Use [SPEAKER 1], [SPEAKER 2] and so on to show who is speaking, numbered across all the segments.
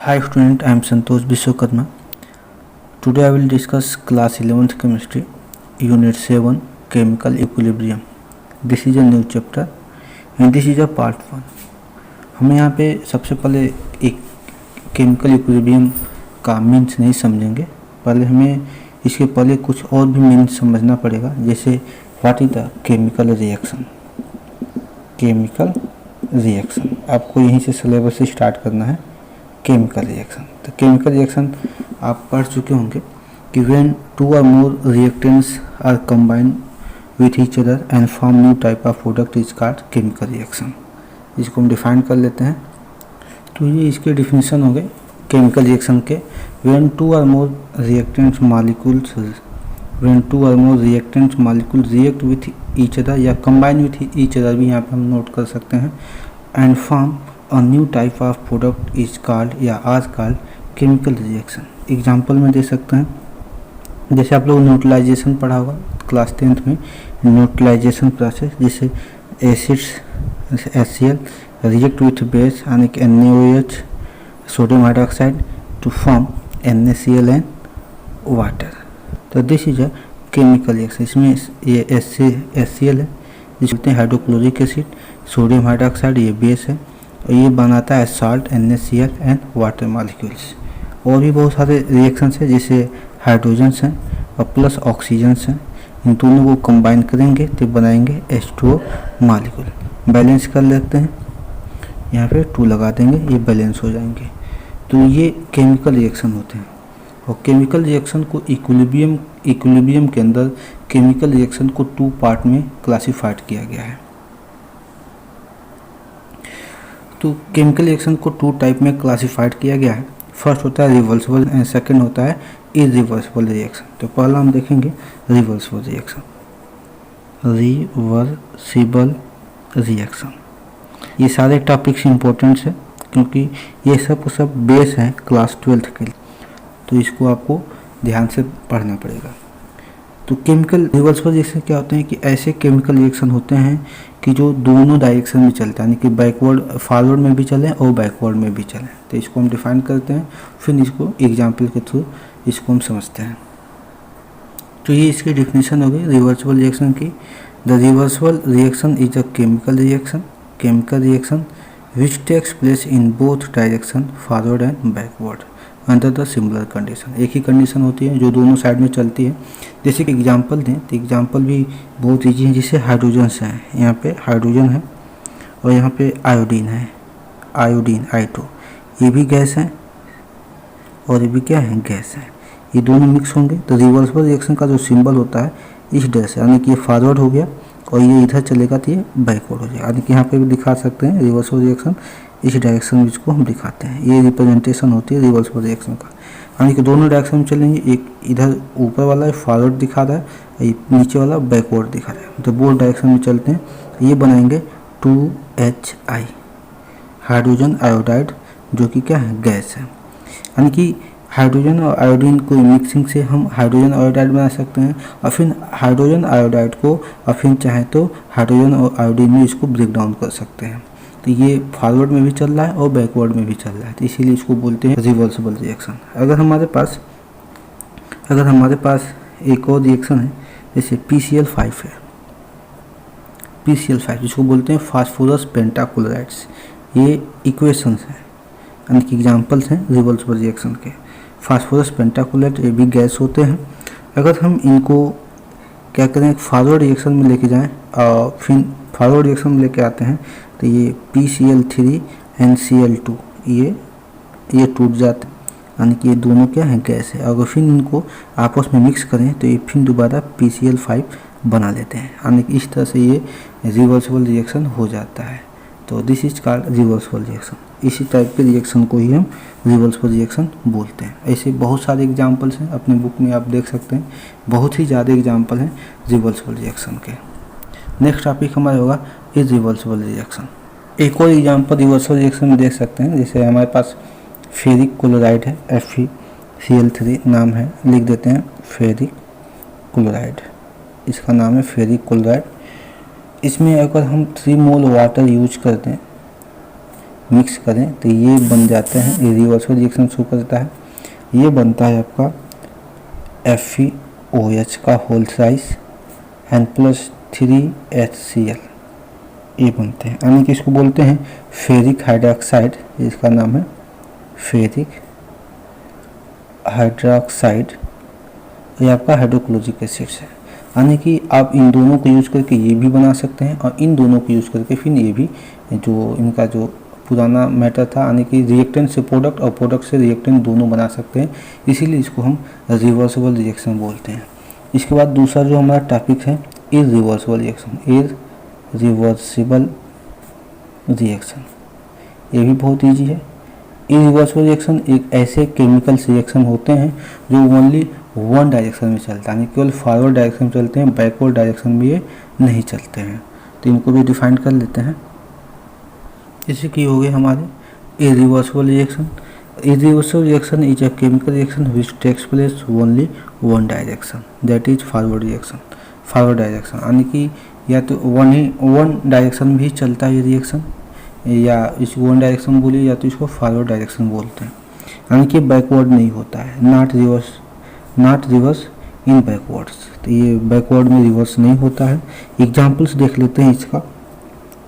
[SPEAKER 1] Hi student, I am Santosh Biswakarma. Today I will discuss class 11th chemistry, unit 7, chemical equilibrium. This is a new chapter and this is a part 1. हम यहाँ पे सबसे पहले एक chemical equilibrium का means नहीं समझेंगे, पहले हमें इसके पहले कुछ और भी मीन्स समझना पड़ेगा, जैसे what is the chemical reaction. Chemical reaction आपको यहीं से सिलेबस से स्टार्ट करना है. केमिकल रिएक्शन, तो केमिकल रिएक्शन आप पढ़ चुके होंगे कि when two or more reactants are combined with each other and form new type of product is called chemical reaction. इसको हम डिफाइन कर लेते हैं. तो ये इसके डिफिनीशन हो गए केमिकल रिएक्शन के. When two or more reactants molecule react with each other या कंबाइन विथ ईच अदर भी यहाँ पे हम नोट कर सकते हैं. And form a new type of product is called या आज कॉल्ड केमिकल रिएक्शन. एग्जाम्पल में दे सकते हैं, जैसे आप लोग न्यूट्रलाइजेशन पढ़ा होगा क्लास 10th में, न्यूट्रलाइजेशन प्रोसेस, जैसे acids HCl react with base यानी कि NaOH sodium hydroxide to form NaCl and water. तो this is a chemical reaction. इसमें ये HCl है जिसको कहते हैं हाइड्रोक्लोरिक एसिड, सोडियम हाइड्रोक्साइड ये बेस है और ये बनाता है salt NaCl and water molecules. और भी बहुत सारे रिएक्शंस हैं जैसे हाइड्रोजन्स हैं और प्लस ऑक्सीजन्स हैं. इन दोनों को कंबाइन करेंगे तो बनाएंगे H2O मॉलिक्यूल. बैलेंस कर लेते हैं, यहाँ पे 2 लगा देंगे, ये बैलेंस हो जाएंगे. तो ये केमिकल रिएक्शन होते हैं. और केमिकल रिएक्शन को इक्विलिब्रियम के अंदर केमिकल रिएक्शन को 2 पार्ट में क्लासीफाइड किया गया है. तो केमिकल रिएक्शन को 2 टाइप में क्लासीफाइड किया गया है. फर्स्ट होता है रिवर्सिबल एंड सेकंड होता है इरिवर्सिबल रिएक्शन. तो पहला हम देखेंगे रिवर्सिबल रिएक्शन. रिवर्सिबल रिएक्शन ये सारे टॉपिक्स इंपॉर्टेंट है क्योंकि ये सब बेस है क्लास 12th के लिए, तो इसको आपको ध्यान से पढ़ना पड़ेगा. तो केमिकल रिवर्सिबल रिएक्शन क्या होते हैं कि ऐसे केमिकल रिएक्शन होते हैं कि जो दोनों डायरेक्शन में चलता है, यानी कि बैकवर्ड फॉरवर्ड में भी चलें और बैकवर्ड में भी चलें. तो इसको हम डिफाइन करते हैं, फिर इसको एग्जाम्पल के थ्रू इसको हम समझते हैं. तो ये इसकी डिफिनीशन हो गई रिवर्सिबल रिएक्शन की. The reversible reaction is a chemical reaction which takes place in both direction forward and backward under the similar condition. एक ही कंडीशन होती है जो दोनों साइड में चलती है. जैसे कि एग्जांपल दें तो एग्जांपल भी बहुत ईजी है. जैसे हाइड्रोजन्स हैं, यहाँ पे हाइड्रोजन है और यहाँ पे आयोडीन है, आयोडीन I2, ये भी गैस है और ये भी क्या है, गैस है. ये दोनों मिक्स होंगे तो रिवर्सिबल रिएक्शन का जो सिंबल होता है इस डर से, यानी कि ये फॉरवर्ड हो गया और ये इधर चलेगा तो ये बैकवर्ड हो जाएगा. यानी कि यहाँ पे भी दिखा सकते हैं रिवर्सिबल रिएक्शन इस डायरेक्शन में इसको हम दिखाते हैं. ये रिप्रेजेंटेशन होती है रिवर्सिबल रिएक्शन का, यानी कि दोनों डायरेक्शन में चलेंगे. एक इधर ऊपर वाला फॉरवर्ड दिखा रहा है, नीचे वाला बैकवर्ड दिखा रहा है. तो बोथ डायरेक्शन में चलते हैं. ये बनाएंगे 2HI हाइड्रोजन आयोडाइड, जो कि क्या है, गैस है. यानी कि हाइड्रोजन और आयोडीन को मिक्सिंग से हम हाइड्रोजन आयोडाइड बना सकते हैं और फिर हाइड्रोजन आयोडाइड को और फिर चाहे तो हाइड्रोजन और आयोडीन में इसको ब्रेक डाउन कर सकते हैं. तो ये फॉरवर्ड में भी चल रहा है और बैकवर्ड में भी चल रहा है, तो इसीलिए इसको बोलते हैं रिवर्सिबल रिएक्शन. अगर हमारे पास एक और रिएक्शन है जैसे PCl5 है, PCl5 जिसको बोलते हैं फास्फोरस पेंटाक्लोराइड्स. ये इक्वेशंस हैं, यानी कि एग्जाम्पल्स हैं रिवर्सिबल रिएक्शन के. फास्फोरस पेंटाक्लोराइड ये भी गैस होते हैं. अगर हम इनको क्या करें, फॉरवर्ड रिएक्शन में लेके जाएं और फिर फॉरवर्ड रिएक्शन में लेके आते हैं तो ये PCl3 and Cl2 ये टूट जाते हैं, यानी कि ये दोनों क्या है, गैस है. अगर फिर इनको आपस में मिक्स करें तो ये फिर दोबारा PCl5 बना लेते हैं, यानी कि इस तरह से ये रिवर्सिबल रिएक्शन हो जाता है. तो this is called reversible reaction. इसी टाइप के रिएक्शन को ही हम रिवर्सिबल रिएक्शन बोलते हैं. ऐसे बहुत सारे एग्जाम्पल्स हैं, अपने बुक में आप देख सकते हैं, बहुत ही ज़्यादा एग्जाम्पल हैं रिवर्सिबल रिएक्शन के. नेक्स्ट टॉपिक हमारा होगा इरिवर्सिबल रिएक्शन. एक और एग्जाम्पल रिवर्सिबल रिएक्शन में देख सकते हैं, जैसे हमारे पास फेरिक क्लोराइड है, FeCl3 नाम है, लिख देते हैं फेरिक क्लोराइड. इसका नाम है फेरिक क्लोराइड. इसमें अगर हम 3 मोल वाटर यूज करते हैं मिक्स करें तो ये बन जाते हैं, ये रिवर्सिबल रिएक्शन शो करता है। ये बनता है आपका FeOH का होल साइज N+3HCl, ये बनते हैं, यानी कि इसको बोलते हैं फेरिक हाइड्रोक्साइड, इसका नाम है फेरिक हाइड्रोक्साइड। ये आपका हाइड्रोक्लोरिक एसिड है, यानी कि आप इन दोनों को यूज़ करके ये भी बना सकते हैं और इन दोनों को यूज़ करके फिर ये भी, जो इनका जो पुराना मैटर था, यानी कि रिएक्टेंट से प्रोडक्ट और प्रोडक्ट से रिएक्टेंट दोनों बना सकते हैं, इसीलिए इसको हम रिवर्सिबल रिएक्शन बोलते हैं। इसके बाद दूसरा जो हमारा टॉपिक है इरिवर्सिबल रिएक्शन। इरिवर्सिबल रिएक्शन ये भी बहुत ईजी है। इरिवर्सिबल रिएक्शन एक ऐसे केमिकल रिएक्शन होते हैं जो ओनली वन डायरेक्शन में चलता है, यानी केवल फॉरवर्ड डायरेक्शन में चलते हैं, बैकवर्ड डायरेक्शन में ये नहीं चलते हैं। तो इनको भी डिफाइन कर लेते हैं। जैसे कि हो गए हमारे irreversible reaction. Irreversible reaction is a chemical reaction which takes place only one direction, that is forward reaction. Forward direction यानी कि या तो वन डायरेक्शन में ही चलता है ये रिएक्शन, या इसको वन डायरेक्शन बोलिए या तो इसको फॉरवर्ड डायरेक्शन बोलते हैं, यानी कि बैकवर्ड नहीं होता है, नॉट रिवर्स इन बैकवर्ड्स। तो ये बैकवर्ड में रिवर्स नहीं होता है। एग्जाम्पल्स देख लेते हैं इसका।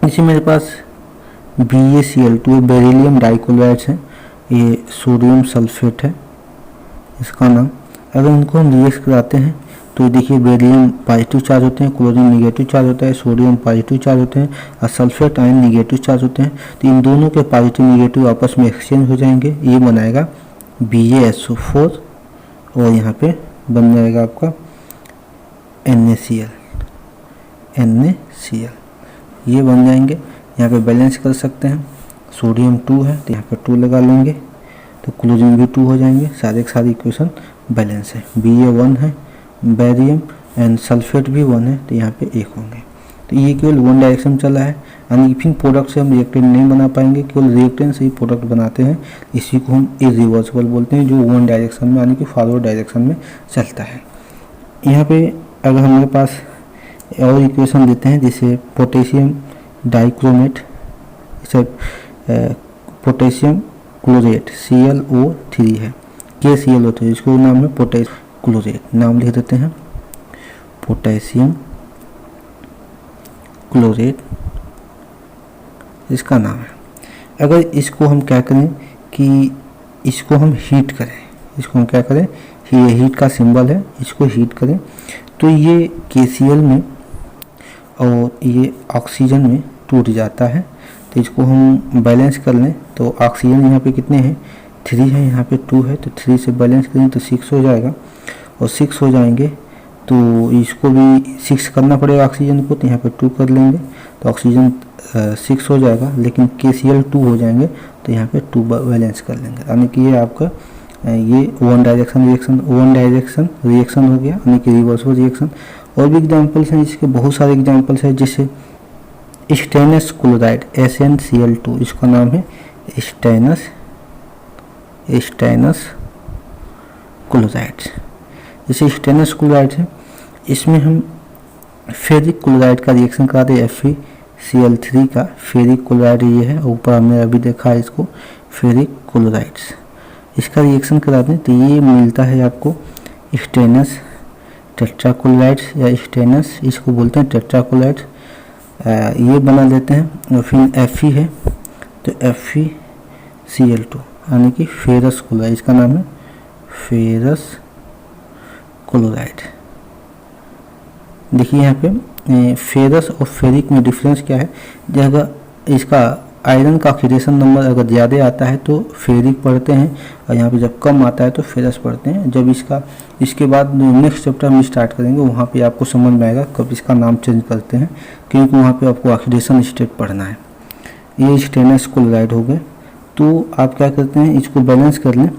[SPEAKER 1] इसी मेरे पास BaCl2 बेरिलियम डाइक्लोराइड है, ये सोडियम सल्फेट है इसका नाम। अगर इनको हम रिएक्ट कराते हैं तो देखिए बेरिलियम पॉजिटिव चार्ज होते हैं, क्लोरीन निगेटिव चार्ज होता है, सोडियम पॉजिटिव चार्ज होते हैं और सल्फेट आयन निगेटिव चार्ज होते हैं। तो इन दोनों के पॉजिटिव निगेटिव आपस में एक्सचेंज हो जाएंगे, ये बनाएगा BaSO4 और यहाँ पे बन जाएगा आपका NaCl, ये बन जाएंगे। यहाँ पे बैलेंस कर सकते हैं, सोडियम 2 है तो यहाँ पे 2 लगा लेंगे तो क्लोरीन भी 2 हो जाएंगे, सारे के सारे इक्वेशन बैलेंस है। Ba1 है बेरियम एंड सल्फेट भी 1 है तो यहाँ पे 1 होंगे। तो ये केवल वन डायरेक्शन चला है, यानी फिर प्रोडक्ट से हम रिएक्टेंट नहीं बना पाएंगे, केवल रिएक्टेंट से ही प्रोडक्ट बनाते हैं। इसी को हम इरिवर्सिबल बोलते हैं, जो वन डायरेक्शन में यानी कि फॉरवर्ड डायरेक्शन में चलता है। यहाँ पे अगर हमारे पास और इक्वेशन देते हैं, जैसे potassium dichromate, potassium chlorate ClO3 है, KClO3, इसको नाम है पोटेशियम क्लोरेट, नाम लिख देते हैं पोटेशियम क्लोरेट, इसका नाम है। अगर इसको हम क्या करें कि इसको हम हीट करें, इसको हम क्या करें, ये हीट का सिंबल है, इसको हीट करें तो ये KCl में और ये ऑक्सीजन में टूट जाता है। तो इसको हम बैलेंस कर लें तो ऑक्सीजन यहाँ पे कितने हैं, 3 है, यहाँ पे 2 है, तो 3 से बैलेंस करें तो 6 हो जाएगा, और 6 हो जाएंगे तो इसको भी 6 करना पड़ेगा ऑक्सीजन को, तो यहाँ पे 2 कर लेंगे तो ऑक्सीजन 6 हो जाएगा, लेकिन KCl 2 हो जाएंगे तो यहाँ पे 2 बैलेंस कर लेंगे, यानी कि ये आपका ये वन डायरेक्शन रिएक्शन हो गया, यानी कि रिवर्सिबल रिएक्शन। और भी एग्जांपल्स हैं, इसके बहुत सारे एग्जांपल्स हैं, जैसे स्टेनस क्लोराइड SnCl2, इसका नाम है स्टेनस क्लोराइड। जैसे स्टेनस क्लोराइड है, इसमें हम फेरिक क्लोराइड का रिएक्शन कराते हैं, FeCl3 का फेरिक क्लोराइड ये है, ऊपर हमने अभी देखा है इसको फेरिक क्लोराइड्स, इसका रिएक्शन कराते हैं तो ये मिलता है आपको स्टेनस टेट्राक्लोराइड्स या स्टेनस, इसको बोलते हैं टेट्राक्लोराइड्स, ये बना लेते हैं। और फिर Fe है तो FeCl2 यानी कि फेरस क्लोराइड, इसका नाम है फेरस क्लोराइड। देखिए यहाँ पे फेरस और फेरिक में डिफरेंस क्या है, अगर इसका आयरन का ऑक्सीडेशन नंबर अगर ज़्यादा आता है तो फेरिक पढ़ते हैं, और यहाँ पे जब कम आता है तो फेरस पढ़ते हैं। जब इसके बाद नेक्स्ट चैप्टर में स्टार्ट करेंगे, वहाँ पे आपको समझ में आएगा कब इसका नाम चेंज करते हैं, क्योंकि वहाँ पे आपको ऑक्सीडेशन स्टेट पढ़ना है। ये स्टेनस क्लोराइड हो गए। तो आप क्या करते हैं, इसको बैलेंस कर लें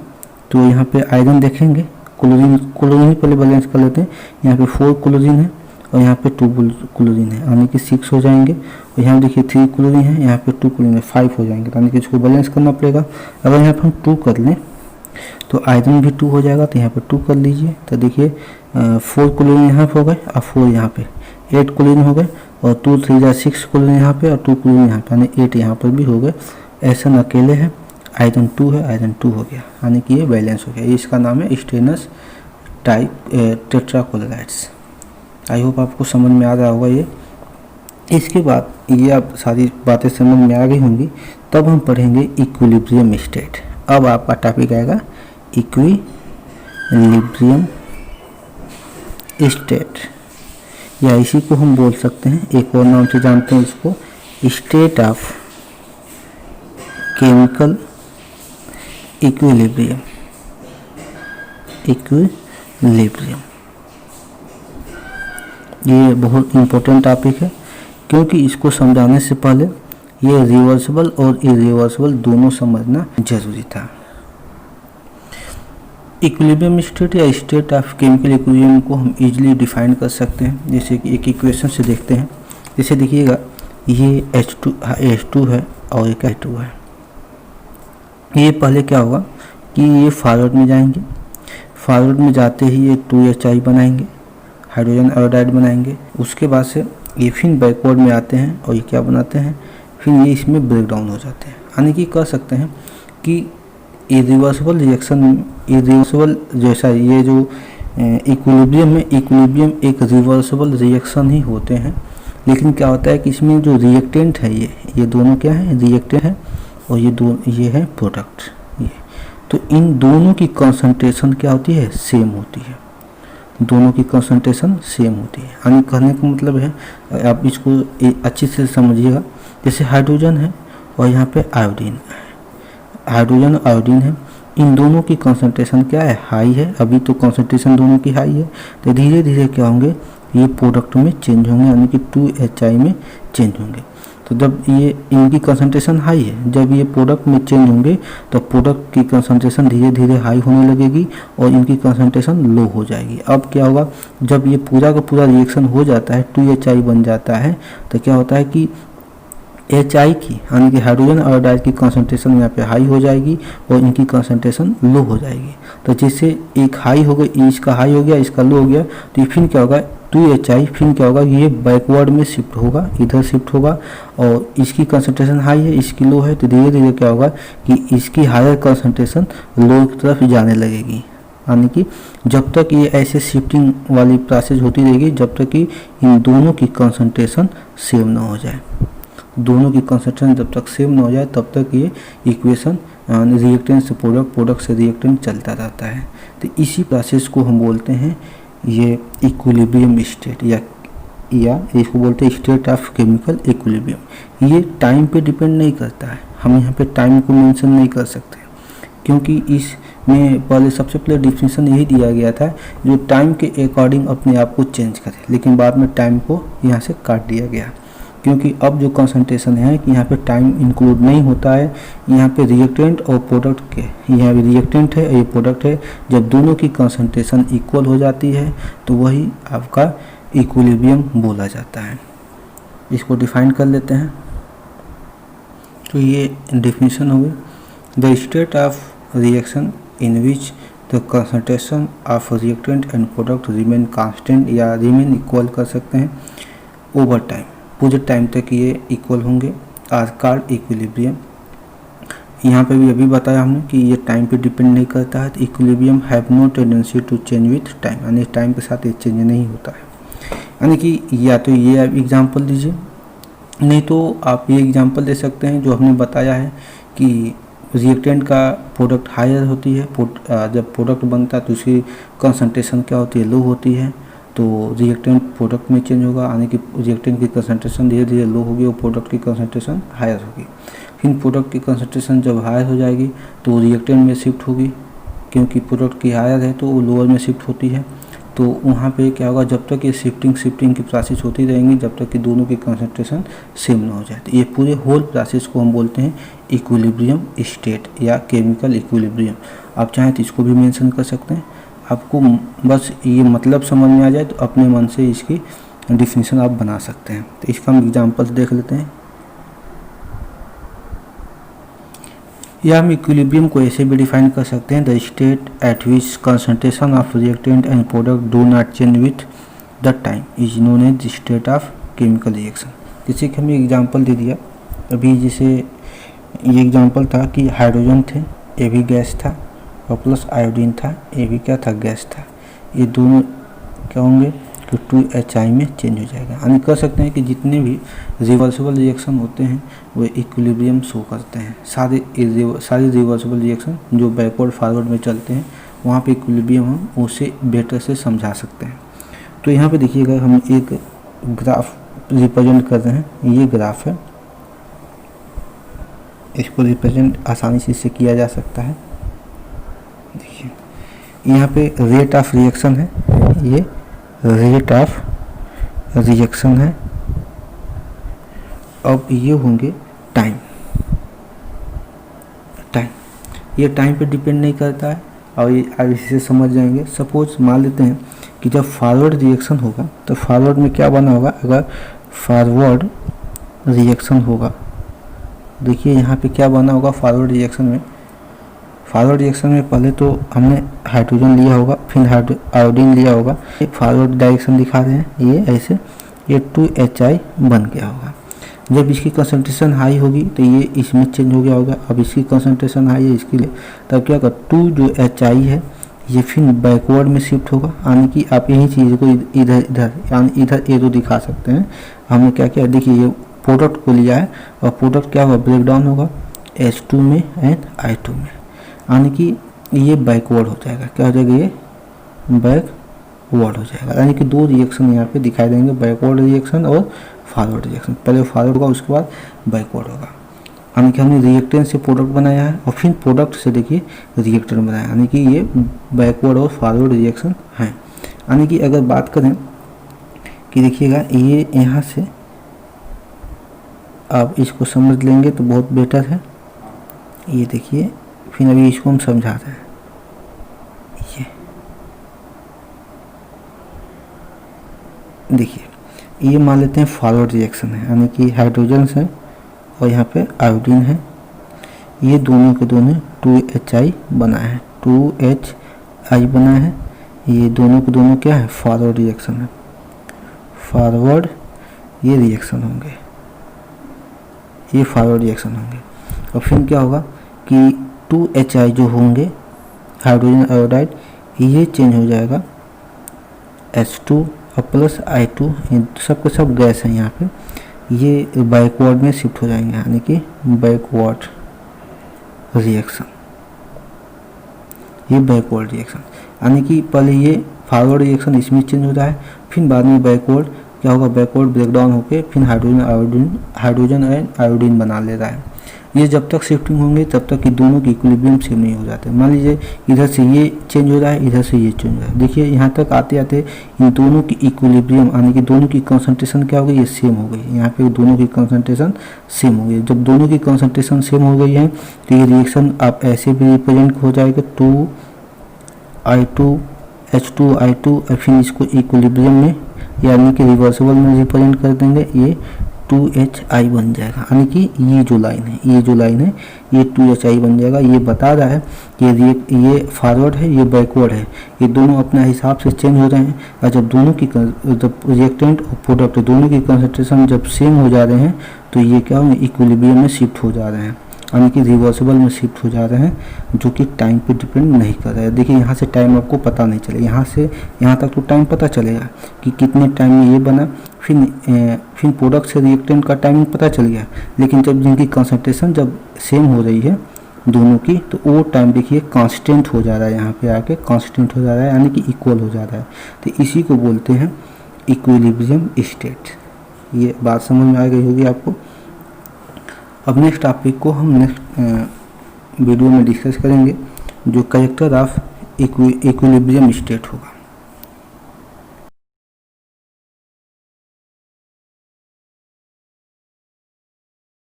[SPEAKER 1] तो यहाँ पे आयरन देखेंगे, क्लोरीन पहले बैलेंस कर लेते हैं, यहाँ पे 4 क्लोरीन है और यहाँ पे 2 क्लोरीन है, यानी कि 6 हो जाएंगे। और यहाँ देखिए 3 क्लोरीन है, यहाँ पे 2 क्लोरीन है, 5 हो जाएंगे, यानी कि इसको बैलेंस करना पड़ेगा। अगर यहाँ पर हम 2 कर लें तो आयरन भी 2 हो जाएगा, तो यहाँ पे 2 कर लीजिए तो देखिए 4 क्लोरीन यहाँ पे हो गए और 4 यहाँ पे 8 क्लोरीन हो गए, और 2 3 6 क्लोरीन यहाँ पे और 2 क्लोरीन यहाँ पे, यानी 8 यहाँ पर भी हो गए। एस एन अकेले है, आयरन 2 है, आयरन 2 हो गया, यानी कि ये बैलेंस हो गया। ये इसका नाम है स्टेनस टाइप टेट्राक्लोराइड्स। आई होप आपको समझ में आ रहा होगा ये। इसके बाद ये अब सारी बातें समझ में आ गई होंगी, तब हम पढ़ेंगे इक्विलिब्रियम स्टेट। अब आपका टॉपिक आएगा इक्विलिब्रियम स्टेट, या इसी को हम बोल सकते हैं, एक और नाम से जानते हैं इसको, state of chemical equilibrium. Equilibrium ये बहुत इम्पोर्टेंट टॉपिक है, क्योंकि इसको समझाने से पहले ये रिवर्सिबल और इरिवर्सिबल दोनों समझना जरूरी था। इक्विलिब्रियम स्टेट या स्टेट ऑफ केमिकल इक्विलिब्रियम को हम इजीली डिफाइन कर सकते हैं, जैसे कि एक इक्वेशन से देखते हैं। जैसे देखिएगा, ये H2 है और एक H2 है। ये पहले क्या होगा कि ये फॉरवर्ड में जाएंगे, फॉरवर्ड में जाते ही ये 2HI बनाएंगे, हाइड्रोजन आयोडाइड बनाएंगे। उसके बाद से ये फिर बैकवर्ड में आते हैं और ये क्या बनाते हैं, फिर ये इसमें ब्रेक डाउन हो जाते हैं। यानी कि कह सकते हैं कि इरिवर्सिबल रिएक्शन, इरिवर्सिबल जैसा ये जो इक्विलिब्रियम में, इक्विलिब्रियम एक रिवर्सिबल रिएक्शन ही होते हैं। लेकिन क्या होता है कि इसमें जो रिएक्टेंट है, ये दोनों क्या है, रिएक्टेंट है, और ये है प्रोडक्ट। ये तो इन दोनों की कंसंट्रेशन क्या होती है, सेम होती है। दोनों की कंसंट्रेशन सेम होती है। यानी कहने का मतलब है, आप इसको अच्छे से समझिएगा। जैसे हाइड्रोजन है और यहाँ पे आयोडीन है, हाइड्रोजन और आयोडीन है, इन दोनों की कंसंट्रेशन क्या है, हाई है। अभी तो कंसंट्रेशन दोनों की हाई है, तो धीरे धीरे क्या होंगे, ये प्रोडक्ट में चेंज होंगे, यानी कि 2HI में चेंज होंगे। तो जब ये इनकी कंसंट्रेशन हाई है, जब ये प्रोडक्ट में चेंज होंगे तो प्रोडक्ट की कंसंट्रेशन धीरे धीरे हाई होने लगेगी और इनकी कंसंट्रेशन लो हो जाएगी। अब क्या होगा, जब ये पूरा का पूरा रिएक्शन हो जाता है, 2HI बन जाता है, तो क्या होता है कि HI की, यानी कि हाइड्रोजन आयोडाइड की कंसंट्रेशन यहाँ पे हाई हो जाएगी और इनकी कंसंट्रेशन लो हो जाएगी। तो जिससे एक हाई हो गया, इसका हाई हो गया, इसका लो हो गया, तो फिर क्या होगा, 2HI फिर क्या होगा, ये बैकवर्ड में शिफ्ट होगा, इधर शिफ्ट होगा, और इसकी कंसंट्रेशन हाई है, इसकी लो है, तो धीरे धीरे क्या होगा कि इसकी हायर कंसंट्रेशन लो की तरफ जाने लगेगी। यानी कि जब तक ये ऐसे शिफ्टिंग वाली प्रोसेस होती रहेगी, जब तक कि इन दोनों की कंसंट्रेशन सेम ना हो जाए। दोनों की कंसंट्रेशन जब तक सेम ना हो जाए, तब तक ये इक्वेशन रिएक्टेंट से प्रोडक्ट, प्रोडक्ट से रिएक्टेंट चलता रहता है। तो इसी प्रोसेस को हम बोलते हैं ये इक्विलिब्रियम स्टेट, या इसको बोलते हैं स्टेट ऑफ केमिकल इक्विलिब्रियम। ये टाइम पे डिपेंड नहीं करता है, हम यहाँ पे टाइम को मेंशन नहीं कर सकते, क्योंकि इसमें पहले सबसे पहले डिफिनेशन यही दिया गया था जो टाइम के अकॉर्डिंग अपने आप को चेंज करे, लेकिन बाद में टाइम को यहाँ से काट दिया गया, क्योंकि अब जो कंसंट्रेशन है कि यहाँ पे टाइम इंक्लूड नहीं होता है। यहाँ पे रिएक्टेंट और प्रोडक्ट के, यहाँ पे रिएक्टेंट है और ये प्रोडक्ट है, जब दोनों की कंसंट्रेशन इक्वल हो जाती है तो वही आपका इक्विलिब्रियम बोला जाता है। इसको डिफाइन कर लेते हैं। तो ये डेफिनेशन हो गई, the state of reaction in which the concentration of reactant and product remain constant, या रिमेन इक्वल कर सकते हैं ओवर टाइम, पूरे टाइम तक ये इक्वल होंगे, आर कॉल्ड इक्विलिब्रियम। यहाँ पे भी अभी बताया हमने कि ये टाइम पे डिपेंड नहीं करता है। Equilibrium have no tendency to change with time, यानी टाइम के साथ ये चेंज नहीं होता है। यानी कि या तो ये आप एग्जांपल दीजिए, नहीं तो आप ये एग्जांपल दे सकते हैं जो हमने बताया है कि रिएक्टेंट का प्रोडक्ट हायर होती है, जब प्रोडक्ट बनता है तो उसकी कंसंट्रेशन क्या होती है, लो होती है, तो रिएक्टेंट प्रोडक्ट में चेंज होगा, यानी कि रिएक्टेंट की कंसंट्रेशन धीरे धीरे लो होगी और प्रोडक्ट की कंसंट्रेशन हायर होगी। फिर प्रोडक्ट की कंसंट्रेशन जब हायर हो जाएगी तो रिएक्टेंट में शिफ्ट होगी, क्योंकि प्रोडक्ट की हायर है तो वो लोअर में शिफ्ट होती है। तो वहाँ पे क्या होगा, जब तक ये शिफ्टिंग की प्रोसेस होती रहेंगी, जब तक कि दोनों की कंसंट्रेशन सेम ना हो जाए। तो ये पूरे होल प्रोसेस को हम बोलते हैं इक्विलिब्रियम स्टेट या केमिकल इक्विलिब्रियम। आप चाहें तो इसको भी मेंशन कर सकते हैं। आपको बस ये मतलब समझ में आ जाए तो अपने मन से इसकी डिफिनीशन आप बना सकते हैं। तो इसका हम एग्जांपल्स देख लेते हैं। या हम इक्विलिब्रियम को ऐसे भी डिफाइन कर सकते हैं, the state at which concentration of reactant and product do not change with the time is known as the state of chemical reaction. जैसे कि हमें एग्जांपल दे दिया अभी, जैसे ये एग्जांपल था कि हाइड्रोजन थे, ये भी गैस था, और प्लस आयोडीन था, ये भी क्या था, गैस था। ये दोनों क्या होंगे कि 2HI में चेंज हो जाएगा। यानी कह सकते हैं कि जितने भी रिवर्सिबल रिएक्शन होते हैं वो इक्विलिब्रियम शो करते हैं। सारे रिवर्सिबल रिएक्शन जो बैकवर्ड फॉरवर्ड में चलते हैं वहाँ पे इक्विलिब्रियम हम उसे बेटर से समझा सकते हैं। तो यहाँ पे देखिएगा हम एक ग्राफ रिप्रेजेंट कर रहे हैं, ये ग्राफ है, इसको रिप्रेजेंट आसानी से इससे किया जा सकता है। देखिए यहाँ पे रेट ऑफ रिएक्शन है, ये रेट ऑफ रिएक्शन है। अब ये होंगे टाइम, ये टाइम पे डिपेंड नहीं करता है और ये आप इसे समझ जाएंगे। सपोज मान लेते हैं कि जब फॉरवर्ड रिएक्शन होगा तो फॉरवर्ड में क्या बना होगा, अगर फॉरवर्ड रिएक्शन होगा, देखिए यहाँ पे क्या बना होगा फॉरवर्ड रिएक्शन में। फॉरवर्ड रिएक्शन में पहले तो हमने हाइड्रोजन लिया होगा, फिर आयोडीन लिया होगा, फॉरवर्ड डायरेक्शन दिखा रहे हैं ये ऐसे, ये 2HI बन गया होगा। जब इसकी कंसंट्रेशन हाई होगी तो ये इसमें चेंज हो गया होगा। अब इसकी कंसंट्रेशन हाई है इसके लिए, तब क्या होगा 2 जो HI है ये फिर बैकवर्ड में शिफ्ट होगा। यानी कि आप यही चीज़ को इधर इधर यानी इधर एरो दिखा सकते हैं। हमने क्या किया, देखिए ये प्रोडक्ट को लिया है और प्रोडक्ट क्या होगा, ब्रेक डाउन होगा H2 में एंड I2 में, यानी कि ये बैकवर्ड हो जाएगा। क्या हो जाएगा, ये बैकवर्ड हो जाएगा। यानी कि दो रिएक्शन यहाँ पे दिखाई देंगे, बैकवर्ड रिएक्शन और फॉरवर्ड रिएक्शन। पहले फॉरवर्ड होगा उसके बाद बैकवर्ड होगा। यानी कि हमने रिएक्टेंट से प्रोडक्ट बनाया है और फिर प्रोडक्ट से देखिए रिएक्टेंट बनाया, यानी कि ये बैकवर्ड और फॉरवर्ड रिएक्शन है। यानी कि अगर बात करें कि देखिएगा ये यहाँ से आप इसको समझ लेंगे तो बहुत बेटर है। ये देखिए फिर अभी इसको हम समझा रहे हैं। ये देखिए ये मान लेते हैं फॉरवर्ड रिएक्शन है, यानी कि हाइड्रोजन है और यहाँ पे आयोडीन है, ये दोनों के दोनों 2HI बना है, 2HI बना है। ये दोनों के दोनों क्या है, फॉरवर्ड रिएक्शन है, फॉरवर्ड ये रिएक्शन होंगे, ये फॉरवर्ड रिएक्शन होंगे। और फिर क्या होगा कि 2HI जो होंगे हाइड्रोजन आयोडाइड, ये चेंज हो जाएगा H2 और प्लस I2, ये सब के सब गैस है यहाँ पे, ये बैकवर्ड में शिफ्ट हो जाएंगे, यानी कि बैकवर्ड रिएक्शन, ये बैकवर्ड रिएक्शन। यानी कि पहले ये फॉरवर्ड रिएक्शन इसमें चेंज हो रहा है, फिर बाद में बैकवर्ड क्या होगा, बैकवर्ड ब्रेकडाउन होकर फिर हाइड्रोजन एंड आयोडीन बना ले रहा है। ये जब तक शिफ्टिंग होंगे तब तक कि दोनों की इक्विलिब्रियम सेम नहीं हो जाते। मान लीजिए इधर से ये चेंज हो रहा है, इधर से ये चेंज हो रहा है, देखिए यहाँ तक आते आते इन दोनों की इक्विलिब्रियम यानी कि दोनों की कंसंट्रेशन क्या हो गई, ये सेम हो गई। यहाँ पे दोनों की कंसंट्रेशन सेम हो गई। जब दोनों की कंसंट्रेशन सेम हो गई है तो ये रिएक्शन आप ऐसे भी रिप्रेजेंट हो जाएगा 2I2 H2I2 और फिर इसको इक्विलिब्रियम में यानी कि रिवर्सिबल में रिप्रेजेंट कर देंगे, ये 2HI बन जाएगा। यानी कि ये जो लाइन है ये 2HI बन जाएगा। ये बता रहा है कि ये फॉरवर्ड है, ये बैकवर्ड है, ये दोनों अपने हिसाब से चेंज हो रहे हैं। और जब दोनों की जब रिएक्टेंट और प्रोडक्ट दोनों की कंसंट्रेशन जब सेम हो जा रहे हैं तो ये क्या होंगे, इक्विलिब्रियम में शिफ्ट हो जा रहे हैं, यानी कि रिवर्सिबल में शिफ्ट हो जा रहे हैं, जो कि टाइम पे डिपेंड नहीं कर रहा है। देखिए यहाँ से टाइम आपको पता नहीं चलेगा, यहाँ से यहाँ तक तो टाइम पता चलेगा कि कितने टाइम में ये बना, फिर प्रोडक्ट से रिएक्टेंट का टाइमिंग पता चल गया। लेकिन जब जिनकी कंसंट्रेशन जब सेम हो रही है दोनों की, तो वो टाइम देखिए कांस्टेंट हो जा रहा है, यहाँ पे आके कांस्टेंट हो जा रहा है, यानी कि इक्वल हो जा रहा है। तो इसी को बोलते हैं इक्विलिब्रियम स्टेट। ये बात समझ में आ गई होगी आपको। अब नेक्स्ट टॉपिक को हम नेक्स्ट वीडियो में डिस्कस करेंगे, जो कैरेक्टर ऑफ इक्विलिब्रियम स्टेट होगा।